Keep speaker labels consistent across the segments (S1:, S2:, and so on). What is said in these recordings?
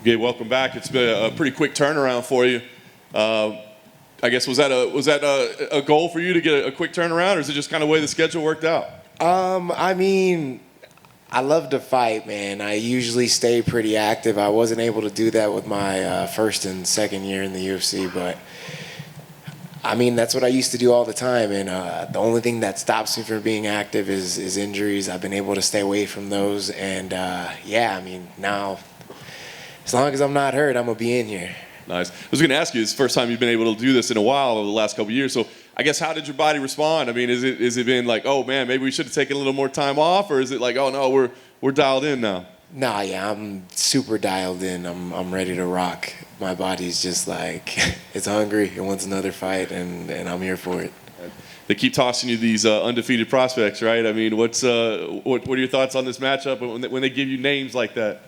S1: Gabe, welcome back. It's been a pretty quick turnaround for you. I guess was that a goal for you to get a quick turnaround, or is it just kind of the way the schedule worked out?
S2: I mean, I love to fight, man. I usually stay pretty active. I wasn't able to do that with my first and second year in the UFC, but I mean, that's what I used to do all the time. And the only thing that stops me from being active is injuries. I've been able to stay away from those. And yeah, I mean, now, as long as I'm not hurt, I'm going to be in here.
S1: Nice. I was going to ask you, it's the first time you've been able to do this in a while over the last couple of years. So I guess how did your body respond? I mean, is it been like, oh man, maybe we should have taken a little more time off, or is it like, oh no, we're dialed in now?
S2: Nah, yeah, I'm super dialed in. I'm ready to rock. My body's just like it's hungry. It wants another fight, and I'm here for it.
S1: They keep tossing you these undefeated prospects, right? I mean, what are your thoughts on this matchup when they give you names like that?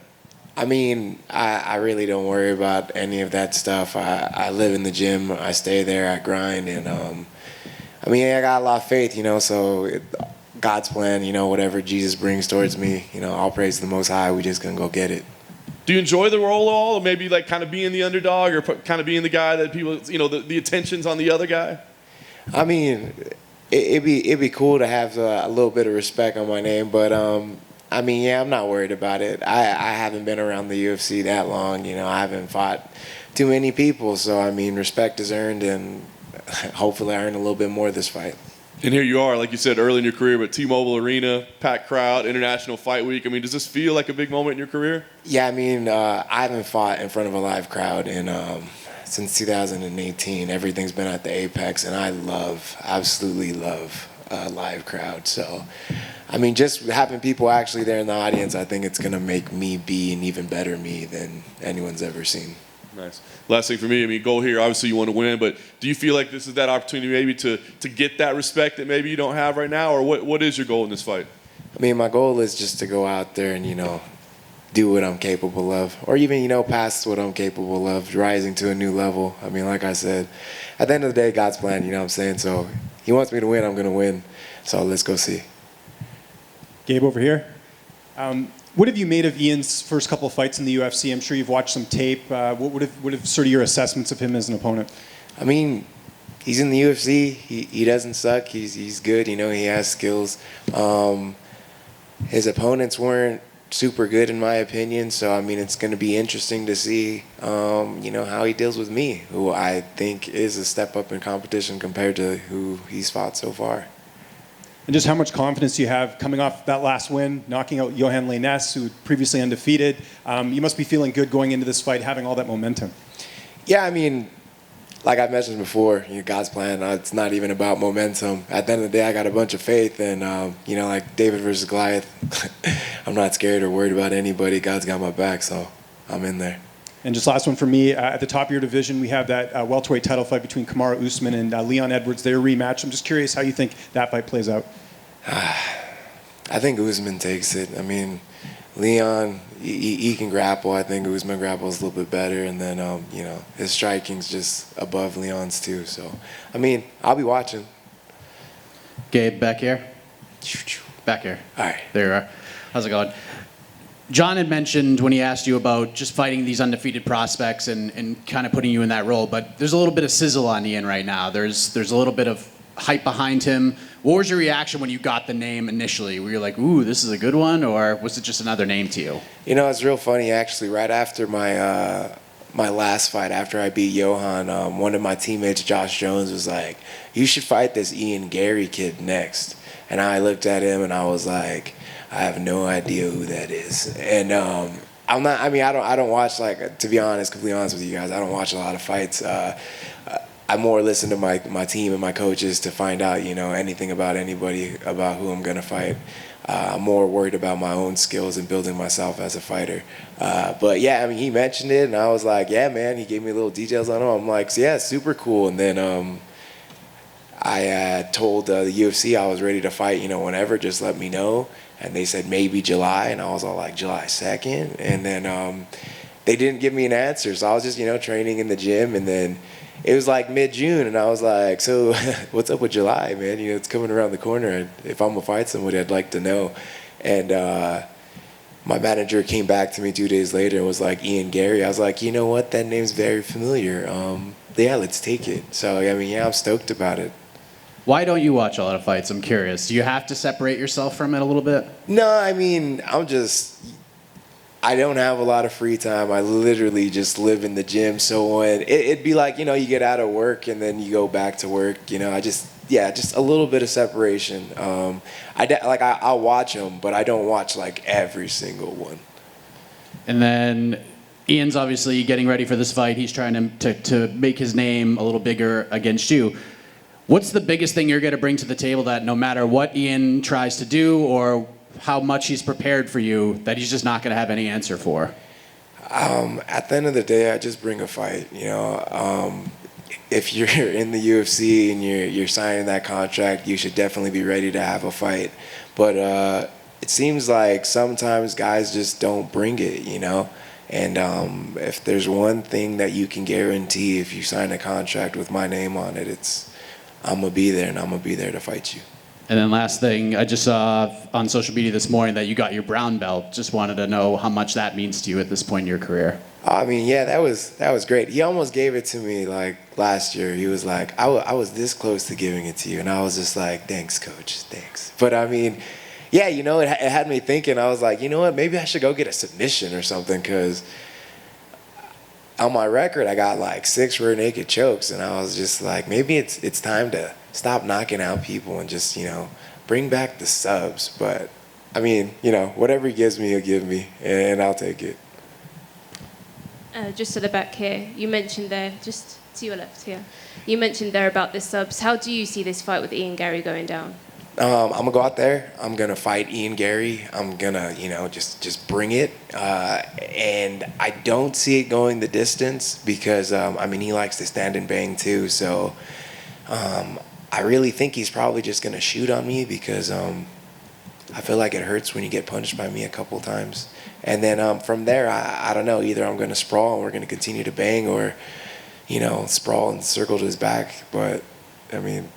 S2: I mean, I really don't worry about any of that stuff. I live in the gym. I stay there. I grind. And, I mean, I got a lot of faith, so God's plan, whatever Jesus brings towards me, I'll praise the Most High. We just going to go get it.
S1: Do you enjoy the role at all? Or maybe like kind of being the underdog or kind of being the guy that people, the attention's on the other guy?
S2: I mean, it'd be cool to have a little bit of respect on my name, but I mean, yeah, I'm not worried about it. I haven't been around the UFC that long. I haven't fought too many people. So, I mean, respect is earned, and hopefully I earn a little bit more this fight.
S1: And here you are, like you said, early in your career, but T-Mobile Arena, packed crowd, International Fight Week. I mean, does this feel like a big moment in your career?
S2: Yeah, I mean, I haven't fought in front of a live crowd since 2018. Everything's been at the Apex, and I absolutely love a live crowd. So, I mean, just having people actually there in the audience, I think it's going to make me be an even better me than anyone's ever seen.
S1: Nice. Last thing for me, I mean, goal here, obviously you want to win, but do you feel like this is that opportunity maybe to get that respect that maybe you don't have right now, or what is your goal in this fight?
S2: I mean, my goal is just to go out there and, do what I'm capable of, or even, past what I'm capable of, rising to a new level. I mean, like I said, at the end of the day, God's plan, you know what I'm saying? So He wants me to win, I'm going to win. So let's go see.
S3: Gabe, over here. What have you made of Ian's first couple of fights in the UFC? I'm sure you've watched some tape. What have sort of your assessments of him as an opponent?
S2: I mean, he's in the UFC. He doesn't suck. He's good. He has skills. His opponents weren't super good in my opinion. So, I mean, it's going to be interesting to see, how he deals with me, who I think is a step up in competition compared to who he's fought so far.
S3: And just how much confidence do you have coming off that last win, knocking out Johan Leines, who previously undefeated? You must be feeling good going into this fight, having all that momentum.
S2: Yeah, I mean, like I've mentioned before, God's plan, it's not even about momentum. At the end of the day, I got a bunch of faith, and, like David versus Goliath, I'm not scared or worried about anybody. God's got my back, so I'm in there.
S3: And just last one for me, at the top of your division, we have that welterweight title fight between Kamaru Usman and Leon Edwards, their rematch. I'm just curious how you think that fight plays out.
S2: I think Usman takes it. I mean, Leon, he can grapple. I think Usman grapples a little bit better. And then, his striking's just above Leon's too. So, I mean, I'll be watching.
S4: Gabe, back here. Back here.
S2: All right.
S4: There you are. How's it going? John had mentioned when he asked you about just fighting these undefeated prospects and kind of putting you in that role, but there's a little bit of sizzle on Ian right now. There's a little bit of hype behind him. What was your reaction when you got the name initially? Were you like, ooh, this is a good one, or was it just another name to you?
S2: It's real funny, actually. Right after my last fight, after I beat Johan, one of my teammates, Josh Jones, was like, you should fight this Ian Gary kid next. And I looked at him and I was like, I have no idea who that is. And I don't watch, to be honest, completely honest with you guys, I don't watch a lot of fights. I more listen to my team and my coaches to find out, anything about anybody, about who I'm going to fight. I'm more worried about my own skills and building myself as a fighter. But yeah, I mean, he mentioned it and I was like, yeah, man, he gave me little details on him. I'm like, yeah, super cool. And then I told the UFC I was ready to fight, whenever, just let me know. And they said maybe July, and I was all like, July 2nd? And then they didn't give me an answer, so I was just, training in the gym, and then it was like mid-June, and I was like, so what's up with July, man? It's coming around the corner, and if I'm going to fight somebody, I'd like to know. And my manager came back to me 2 days later and was like, Ian Gary. I was like, you know what? That name's very familiar. Yeah, let's take it. So, I mean, yeah, I'm stoked about it.
S4: Why don't you watch a lot of fights? I'm curious. Do you have to separate yourself from it a little bit?
S2: No, I mean, I don't have a lot of free time. I literally just live in the gym. So when it'd be like, you know, you get out of work and then you go back to work, you know, just a little bit of separation. I'll watch them, but I don't watch like every single one.
S4: And then Ian's obviously getting ready for this fight. He's trying to make his name a little bigger against you. What's the biggest thing you're going to bring to the table that no matter what Ian tries to do or how much he's prepared for you, that he's just not going to have any answer for?
S2: At the end of the day, I just bring a fight. You know, if you're in the UFC and you're signing that contract, you should definitely be ready to have a fight. But it seems like sometimes guys just don't bring it, you know. And if there's one thing that you can guarantee if you sign a contract with my name on it, it's I'm going to be there, and I'm going to be there to fight you.
S4: And then last thing, I just saw on social media this morning that you got your brown belt. Just wanted to know how much that means to you at this point in your career.
S2: I mean, yeah, that was great. He almost gave it to me like last year. He was like, I was this close to giving it to you. And I was just like, thanks, coach, thanks. But I mean, yeah, you know, it had me thinking. I was like, you know what, maybe I should go get a submission or something, because on my record, I got like 6 rear naked chokes, and I was just like, maybe it's time to stop knocking out people and just, you know, bring back the subs. But I mean, you know, whatever he gives me, he'll give me, and I'll take it.
S5: Just to the back here, you mentioned there, just to your left here, you mentioned there about the subs. How do you see this fight with Ian Gary going down?
S2: I'm gonna go out there. I'm gonna fight Ian Gary. I'm gonna, you know, just bring it. And I don't see it going the distance because, I mean, he likes to stand and bang too. So I really think he's probably just gonna shoot on me because I feel like it hurts when you get punched by me a couple times. And then from there, I don't know. Either I'm gonna sprawl and we're gonna continue to bang, or, you know, sprawl and circle to his back. But I mean.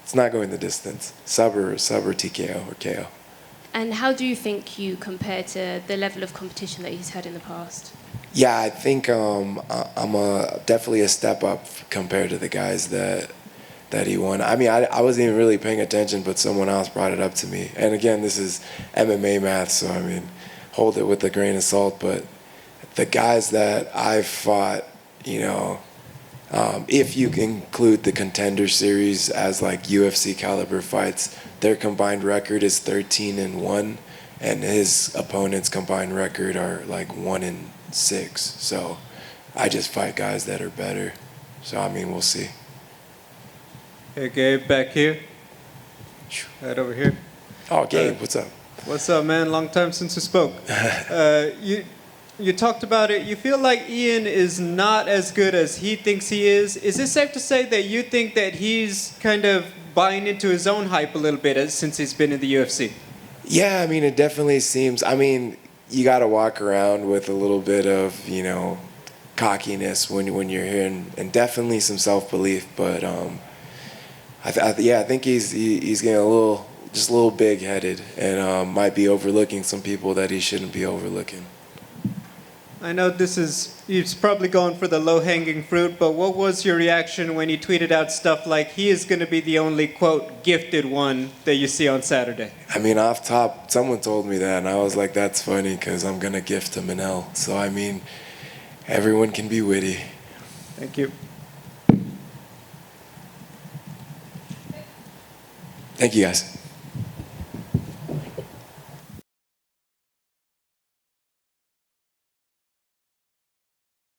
S2: It's not going the distance. Sub or TKO or KO.
S5: And how do you think you compare to the level of competition that he's had in the past?
S2: Yeah, I think I'm definitely a step up compared to the guys that he won. I mean, I wasn't even really paying attention, but someone else brought it up to me. And again, this is MMA math, so I mean, hold it with a grain of salt. But the guys that I've fought, you know, if you include the Contender Series as like UFC caliber fights, their combined record is 13-1, and his opponent's combined record are like 1-6. So I just fight guys that are better. So I mean, we'll see.
S6: Hey, Gabe, back here. Right over here.
S2: Oh, Gabe, what's up?
S6: What's up, man? Long time since we spoke. You talked about it. You feel like Ian is not as good as he thinks he is. Is it safe to say that you think that he's kind of buying into his own hype a little bit since he's been in the UFC?
S2: Yeah, I mean, it definitely seems. I mean, you got to walk around with a little bit of, you know, cockiness when you're here, and definitely some self-belief. But I think he's getting a little big-headed, and might be overlooking some people that he shouldn't be overlooking.
S6: I know he's probably going for the low-hanging fruit, but what was your reaction when he tweeted out stuff like he is going to be the only, quote, gifted one that you see on Saturday?
S2: I mean, off top, someone told me that, and I was like, that's funny because I'm going to gift him an L. So, I mean, everyone can be witty.
S6: Thank you.
S2: Thank you, guys.